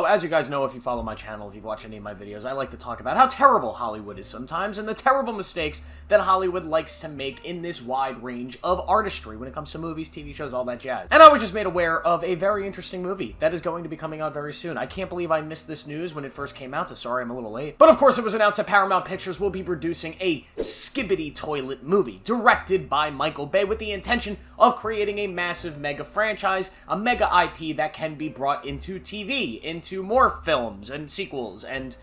So, as you guys know, if you follow my channel, if you've watched any of my videos, I like to talk about how terrible Hollywood is sometimes, and the terrible mistakes that Hollywood likes to make in this wide range of artistry when it comes to movies, TV shows, all that jazz. And I was just made aware of a very interesting movie that is going to be coming out very soon. I can't believe I missed this news when it first came out, so sorry I'm a little late. But of course, it was announced that Paramount Pictures will be producing a Skibidi toilet movie, directed by Michael Bay, with the intention of creating a massive mega franchise, a mega IP that can be brought into TV, into more films and sequels, and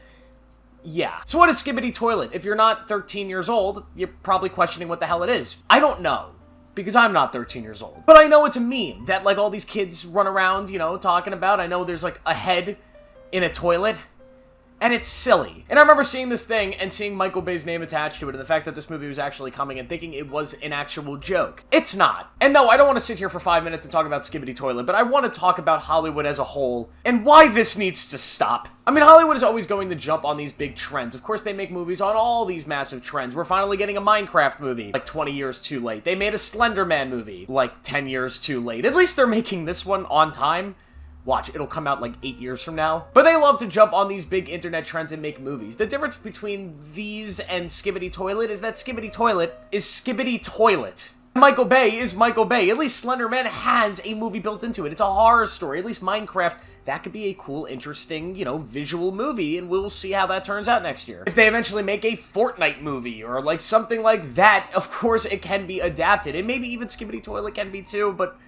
yeah. So what is Skibidi Toilet? If you're not 13 years old, you're probably questioning what the hell it is. I don't know, because I'm not 13 years old. But I know it's a meme that, like, all these kids run around, you know, talking about. I know there's, like, a head in a toilet, and it's silly. And I remember seeing this thing and seeing Michael Bay's name attached to it and the fact that this movie was actually coming and thinking it was an actual joke. It's not. And no, I don't want to sit here for 5 minutes and talk about Skibidi Toilet, but I want to talk about Hollywood as a whole and why this needs to stop. I mean, Hollywood is always going to jump on these big trends. Of course, they make movies on all these massive trends. We're finally getting a Minecraft movie, like 20 years too late. They made a Slender Man movie, like 10 years too late. At least they're making this one on time. Watch, it'll come out like 8 years from now. But they love to jump on these big internet trends and make movies. The difference between these and Skibidi Toilet is that Skibidi Toilet is Skibidi Toilet. Michael Bay is Michael Bay. At least Slender Man has a movie built into it. It's a horror story. At least Minecraft, that could be a cool, interesting, you know, visual movie, and we'll see how that turns out next year. If they eventually make a Fortnite movie or like something like that, of course it can be adapted. And maybe even Skibidi Toilet can be too, but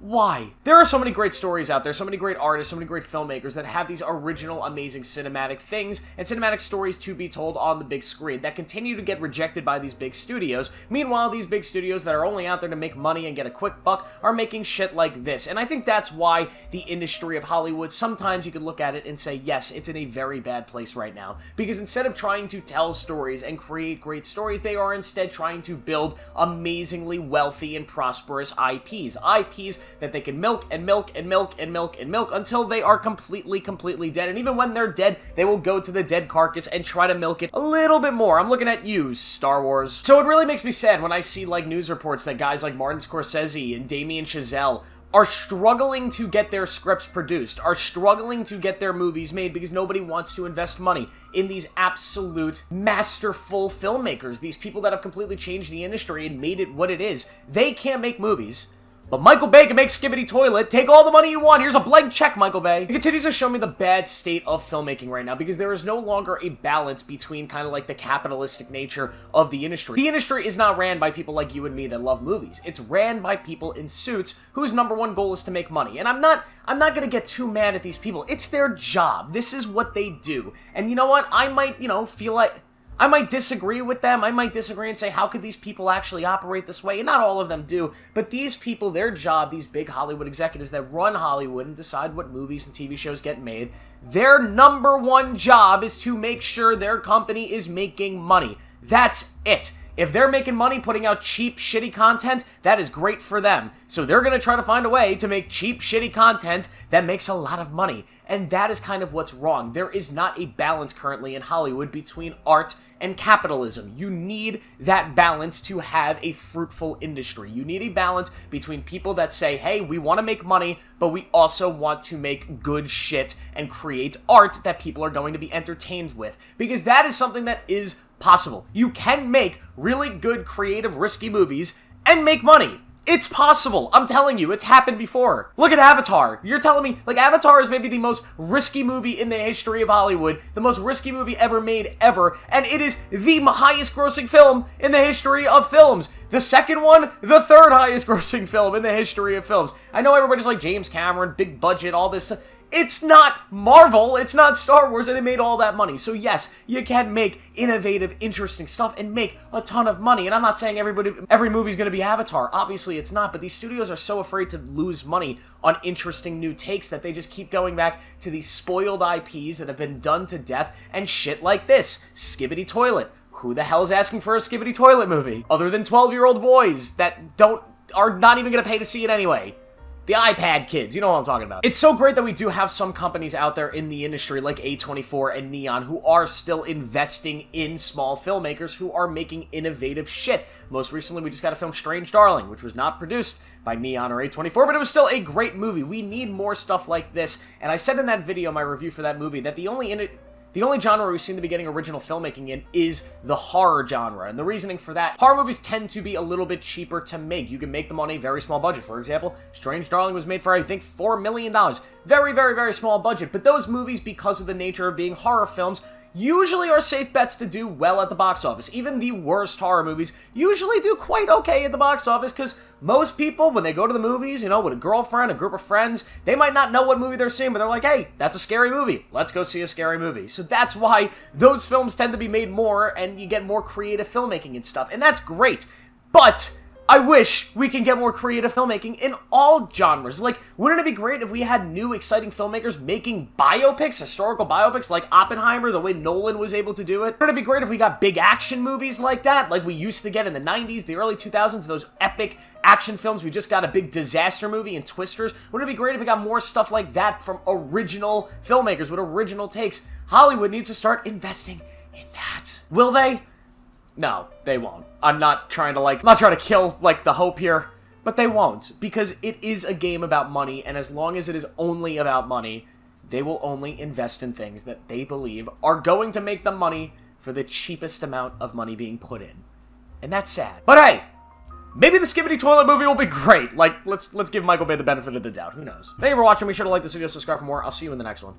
why? There are so many great stories out there, so many great artists, so many great filmmakers that have these original, amazing cinematic things and cinematic stories to be told on the big screen that continue to get rejected by these big studios. Meanwhile, these big studios that are only out there to make money and get a quick buck are making shit like this. And I think that's why the industry of Hollywood, sometimes you could look at it and say, yes, it's in a very bad place right now. Because instead of trying to tell stories and create great stories, they are instead trying to build amazingly wealthy and prosperous IPs. IPs that they can milk and milk and milk and milk and milk until they are completely dead. And even when they're dead, they will go to the dead carcass and try to milk it a little bit more. I'm looking at you, Star Wars. So it really makes me sad when I see, like, news reports that guys like Martin Scorsese and Damien Chazelle are struggling to get their scripts produced, are struggling to get their movies made because nobody wants to invest money in these absolute masterful filmmakers, these people that have completely changed the industry and made it what it is. They can't make movies, but Michael Bay can make Skibidi Toilet. Take all the money you want. Here's a blank check, Michael Bay. It continues to show me the bad state of filmmaking right now because there is no longer a balance between kind of like the capitalistic nature of the industry. The industry is not ran by people like you and me that love movies. It's ran by people in suits whose number one goal is to make money. And I'm not gonna get too mad at these people. It's their job. This is what they do. And you know what? I might, you know, feel like I might disagree with them. I might disagree and say, how could these people actually operate this way? And not all of them do, but these people, their job, these big Hollywood executives that run Hollywood and decide what movies and TV shows get made, their number one job is to make sure their company is making money. That's it. If they're making money putting out cheap, shitty content, that is great for them. So they're going to try to find a way to make cheap, shitty content that makes a lot of money. And that is kind of what's wrong. There is not a balance currently in Hollywood between art and capitalism. You need that balance to have a fruitful industry. You need a balance between people that say, hey, we want to make money, but we also want to make good shit and create art that people are going to be entertained with. Because that is something that is possible. You can make really good, creative, risky movies and make money. It's possible. I'm telling you, it's happened before. Look at Avatar. You're telling me, like, Avatar is maybe the most risky movie in the history of Hollywood, the most risky movie ever made, ever, and it is the highest grossing film in the history of films. The second one, the third highest grossing film in the history of films. I know everybody's like James Cameron, big budget, all this stuff. It's not Marvel, it's not Star Wars, and they made all that money. So yes, you can make innovative, interesting stuff and make a ton of money. And I'm not saying every movie's gonna be Avatar. Obviously it's not, but these studios are so afraid to lose money on interesting new takes that they just keep going back to these spoiled IPs that have been done to death and shit like this. Skibidi Toilet. Who the hell is asking for a Skibidi Toilet movie? Other than 12-year-old boys that are not even gonna pay to see it anyway. The iPad kids, you know what I'm talking about. It's so great that we do have some companies out there in the industry like A24 and Neon who are still investing in small filmmakers who are making innovative shit. Most recently, we just got a film Strange Darling, which was not produced by Neon or A24, but it was still a great movie. We need more stuff like this, and I said in that video, my review for that movie, that the only genre we seem to be getting original filmmaking in is the horror genre, and the reasoning for that, horror movies tend to be a little bit cheaper to make. You can make them on a very small budget. For example, Strange Darling was made for, I think, $4 million. Very, very, very small budget, but those movies, because of the nature of being horror films, usually are safe bets to do well at the box office. Even the worst horror movies usually do quite okay at the box office, because most people, when they go to the movies, you know, with a girlfriend, a group of friends, they might not know what movie they're seeing, but they're like, hey, that's a scary movie. Let's go see a scary movie. So that's why those films tend to be made more, and you get more creative filmmaking and stuff, and that's great. But I wish we can get more creative filmmaking in all genres. Like, wouldn't it be great if we had new, exciting filmmakers making biopics, historical biopics, like Oppenheimer, the way Nolan was able to do it? Wouldn't it be great if we got big action movies like that, like we used to get in the 90s, the early 2000s, those epic action films? We just got a big disaster movie in Twisters. Wouldn't it be great if we got more stuff like that from original filmmakers with original takes? Hollywood needs to start investing in that. Will they? No, they won't. I'm not trying to kill, the hope here, but they won't, because it is a game about money, and as long as it is only about money, they will only invest in things that they believe are going to make them money for the cheapest amount of money being put in. And that's sad. But hey, maybe the Skibidi Toilet movie will be great. Let's give Michael Bay the benefit of the doubt. Who knows? Thank you for watching. Make sure to like this video, subscribe for more. I'll see you in the next one.